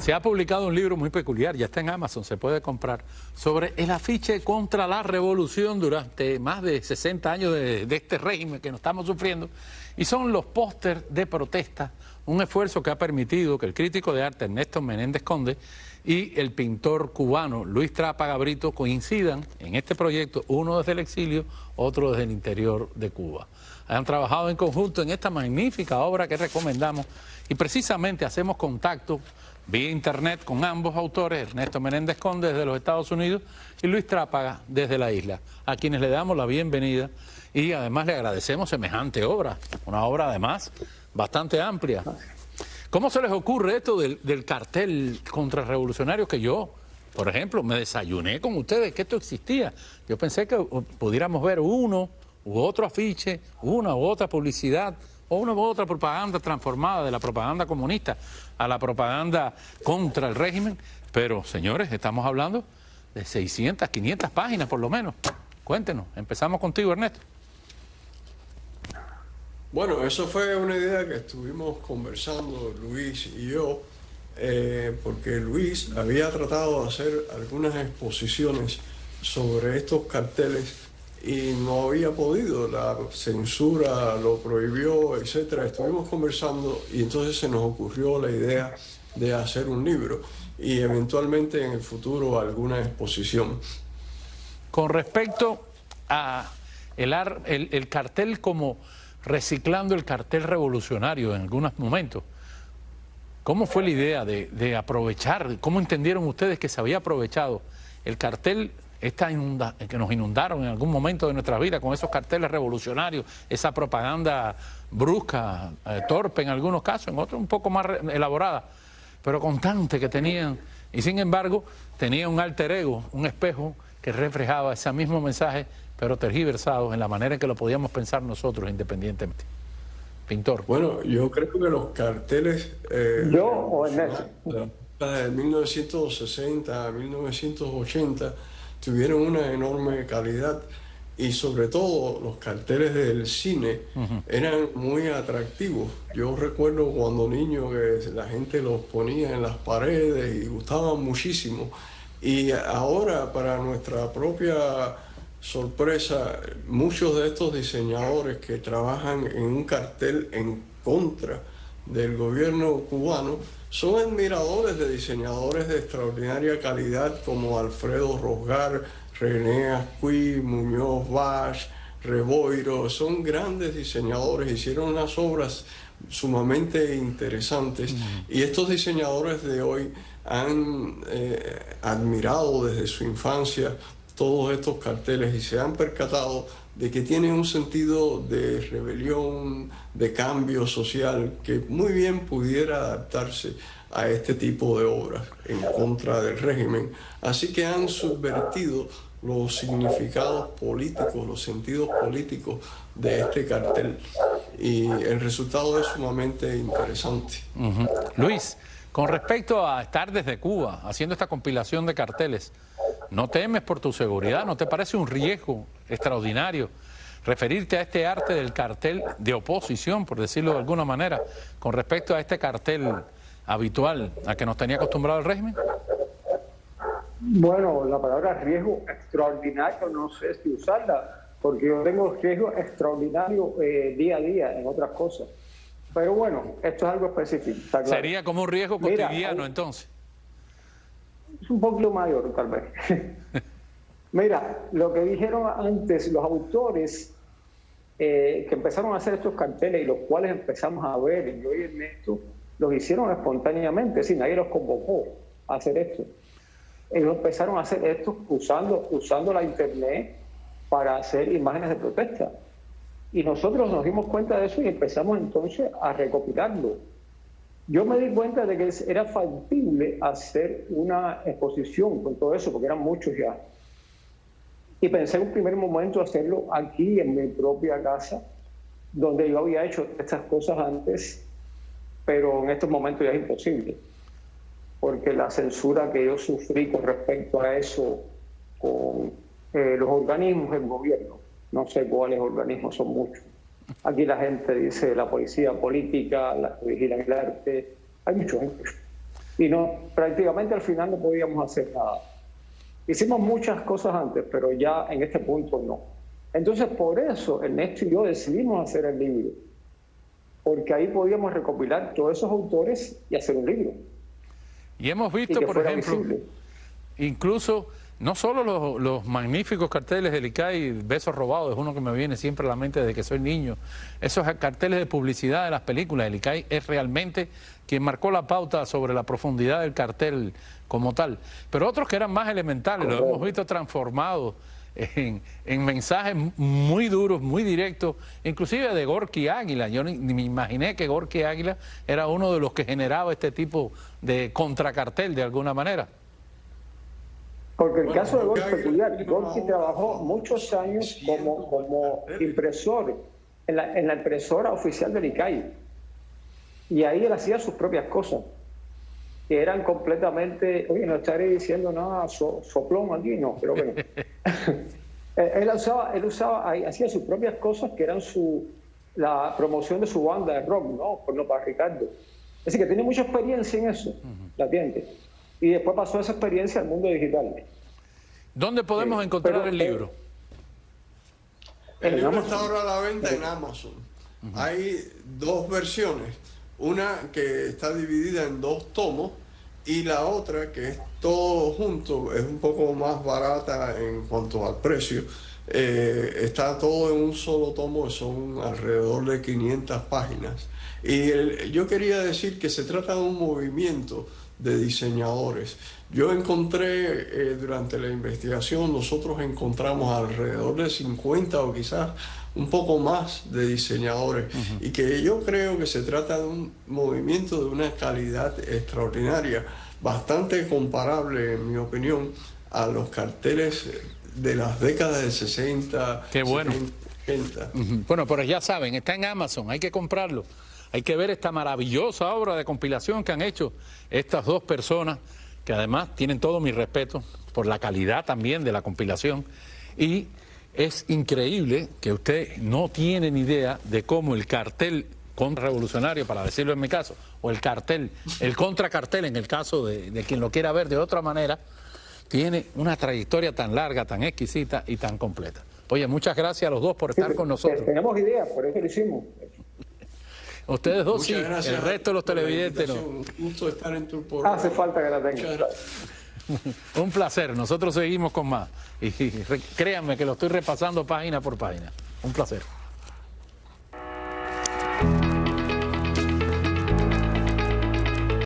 Se ha publicado un libro muy peculiar, ya está en Amazon, se puede comprar, sobre el afiche contra la revolución durante más de 60 años de este régimen que nos estamos sufriendo, y son los pósters de protesta, un esfuerzo que ha permitido que el crítico de arte Ernesto Menéndez Conde y el pintor cubano Luis Trápaga Brito coincidan en este proyecto, uno desde el exilio, otro desde el interior de Cuba. Han trabajado en conjunto en esta magnífica obra que recomendamos y precisamente hacemos contacto vía internet con ambos autores, Ernesto Menéndez Conde desde los Estados Unidos y Luis Trápaga desde la isla, a quienes le damos la bienvenida y además le agradecemos semejante obra, una obra además bastante amplia. ¿Cómo se les ocurre esto del cartel contrarrevolucionario que yo, por ejemplo, me desayuné con ustedes, que esto existía? Yo pensé que pudiéramos ver uno u otro afiche, una u otra publicidad, o una u otra propaganda transformada de la propaganda comunista a la propaganda contra el régimen, pero señores, estamos hablando de 600, 500 páginas por lo menos. Cuéntenos, empezamos contigo, Ernesto. Bueno, eso fue una idea que estuvimos conversando Luis y yo, porque Luis había tratado de hacer algunas exposiciones sobre estos carteles y no había podido, la censura lo prohibió, etcétera. Estuvimos conversando y entonces se nos ocurrió la idea de hacer un libro y eventualmente en el futuro alguna exposición. Con respecto a el cartel como reciclando el cartel revolucionario en algunos momentos, ¿cómo fue la idea de aprovechar? ¿Cómo entendieron ustedes que se había aprovechado el cartel que nos inundaron en algún momento de nuestra vida con esos carteles revolucionarios, esa propaganda brusca, torpe en algunos casos, en otros un poco más elaborada, pero constante que tenían, y sin embargo tenía un alter ego, un espejo que reflejaba ese mismo mensaje, pero tergiversados en la manera en que lo podíamos pensar nosotros independientemente? Pintor. Bueno, yo creo que los carteles de 1960 a 1980 tuvieron una enorme calidad y sobre todo los carteles del cine eran muy atractivos. Yo recuerdo cuando niño que la gente los ponía en las paredes y gustaban muchísimo. Y ahora, para nuestra propia sorpresa, muchos de estos diseñadores que trabajan en un cartel en contra del gobierno cubano son admiradores de diseñadores de extraordinaria calidad como Alfredo Rosgar, René Ascuy, Muñoz Basch, Reboiro. Son grandes diseñadores, hicieron unas obras sumamente interesantes y estos diseñadores de hoy han admirado desde su infancia todos estos carteles y se han percatado de que tienen un sentido de rebelión, de cambio social, que muy bien pudiera adaptarse a este tipo de obras en contra del régimen. Así que han subvertido los significados políticos, los sentidos políticos de este cartel. Y el resultado es sumamente interesante. Luis, con respecto a estar desde Cuba haciendo esta compilación de carteles, ¿no temes por tu seguridad? ¿No te parece un riesgo extraordinario referirte a este arte del cartel de oposición, por decirlo de alguna manera, con respecto a este cartel habitual a que nos tenía acostumbrado el régimen? Bueno, la palabra riesgo extraordinario no sé si usarla, porque yo tengo riesgo extraordinario día a día en otras cosas. Pero bueno, esto es algo específico. Está claro. Sería como un riesgo cotidiano, entonces. Es un poquito mayor, tal vez. Mira, lo que dijeron antes los autores que empezaron a hacer estos carteles y los cuales empezamos a ver, yo y Ernesto, los hicieron espontáneamente, es decir, nadie los convocó a hacer esto. Ellos empezaron a hacer esto usando la internet para hacer imágenes de protesta. Y nosotros nos dimos cuenta de eso y empezamos entonces a recopilarlo. Yo me di cuenta de que era factible hacer una exposición con todo eso, porque eran muchos ya. Y pensé en un primer momento hacerlo aquí en mi propia casa, donde yo había hecho estas cosas antes, pero en estos momentos ya es imposible, porque la censura que yo sufrí con respecto a eso con los organismos del gobierno, no sé cuáles organismos, son muchos. Aquí la gente dice la policía política, la que vigilan el arte, hay muchos. y no, prácticamente al final no podíamos hacer nada. Hicimos muchas cosas antes, pero ya en este punto no. Entonces, por eso Ernesto y yo decidimos hacer el libro, porque ahí podíamos recopilar todos esos autores y hacer un libro. Y hemos visto, por ejemplo, incluso no solo los magníficos carteles del ICAI, Besos Robados es uno que me viene siempre a la mente desde que soy niño, esos carteles de publicidad de las películas. El ICAI es realmente quien marcó la pauta sobre la profundidad del cartel como tal, pero otros que eran más elementales, los hemos visto transformados en mensajes muy duros, muy directos, inclusive de Gorky Águila. Yo ni me imaginé que Gorky Águila era uno de los que generaba este tipo de contracartel de alguna manera. Porque el caso de Gorky es peculiar. Gorky trabajó muchos años como impresor en la impresora oficial del ICAI. Y ahí él hacía sus propias cosas, que eran completamente, oye, no estaré diciendo nada soplón aquí, no, pero bueno. él usaba ahí, hacía sus propias cosas, que eran la promoción de su banda de rock, ¿no? Por no para Ricardo. Así que tiene mucha experiencia en eso, la tiene. Y después pasó esa experiencia al mundo digital. ¿Dónde podemos encontrar el libro? El libro está ahora a la venta en Amazon. Hay dos versiones. Una que está dividida en 2 tomos y la otra que es todo junto, es un poco más barata en cuanto al precio. Está todo en un solo tomo, son alrededor de 500 páginas. Y yo quería decir que se trata de un movimiento de diseñadores. Yo encontré, durante la investigación, nosotros encontramos alrededor de 50 o quizás un poco más de diseñadores, y que yo creo que se trata de un movimiento de una calidad extraordinaria, bastante comparable, en mi opinión, a los carteles de las décadas del 60, Qué bueno. 70. Bueno, pero ya saben, está en Amazon, hay que comprarlo. Hay que ver esta maravillosa obra de compilación que han hecho estas dos personas, que además tienen todo mi respeto por la calidad también de la compilación. Y es increíble que usted no tiene ni idea de cómo el cartel contrarrevolucionario, para decirlo en mi caso, o el cartel, el contracartel en el caso de quien lo quiera ver de otra manera, tiene una trayectoria tan larga, tan exquisita y tan completa. Oye, muchas gracias a los dos por estar con nosotros. Tenemos ideas, por eso lo hicimos. Ustedes dos Muchas sí, gracias el resto de los televidentes no. Un gusto estar en tu programa. Hace falta que la tengan. Un placer, nosotros seguimos con más. Y créanme que lo estoy repasando página por página. Un placer.